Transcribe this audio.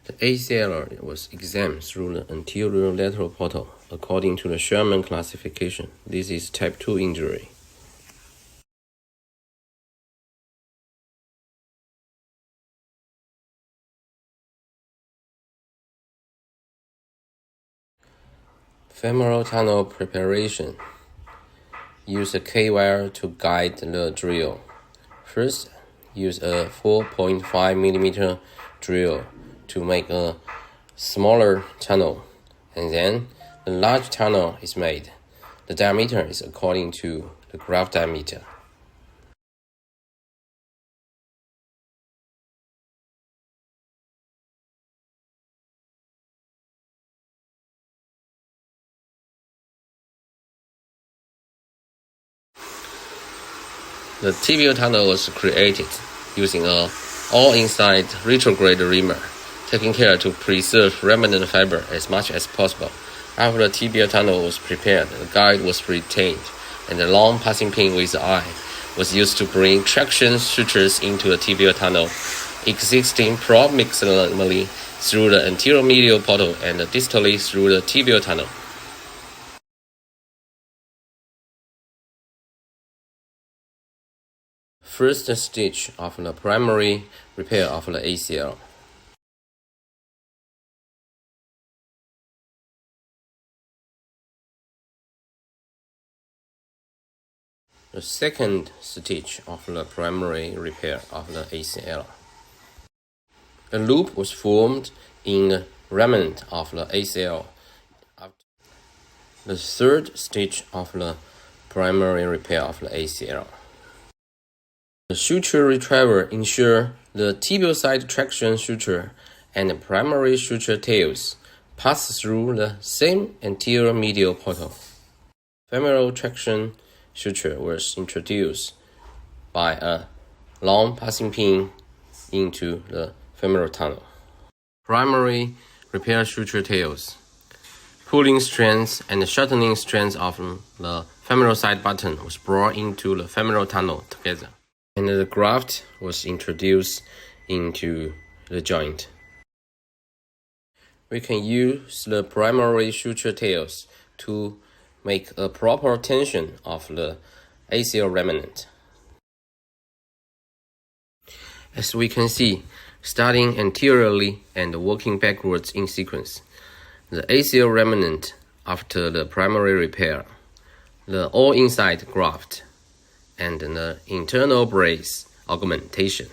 The ACL was examined through the anterior lateral portal according to the Sherman classification. This is type 2 injury. Femoral tunnel preparation. Use a K-wire to guide the drill. First, use a 4.5 mm drill to make a smaller tunnel, and then the large tunnel is made. The diameter is according to the graft diameter. The tibial tunnel was created using a all-inside retrograde reamer, taking care to preserve remnant fiber as much as possible. After the tibial tunnel was prepared, the guide was retained, and the long passing pin with the eye was used to bring traction sutures into the tibial tunnel, existing proximally through the anterior medial portal and distally through the tibial tunnel. First stage of the primary repair of the ACL. The second stage of the primary repair of the ACL. A loop was formed in the remnant of the ACL. The third stage of the primary repair of the ACL. The suture retriever ensures the tibial side traction suture and the primary suture tails pass through the same anterior medial portal. Femoral traction suture was introduced by a long passing pin into the femoral tunnel. Primary repair suture tails. Pulling strength and shortening strength of the femoral side button was brought into the femoral tunnel together, and the graft was introduced into the joint. We can use the primary suture tails to make a proper tension of the ACL remnant. As we can see, starting anteriorly and working backwards in sequence, the ACL remnant after the primary repair, the all-inside graft, and the internal brace augmentation.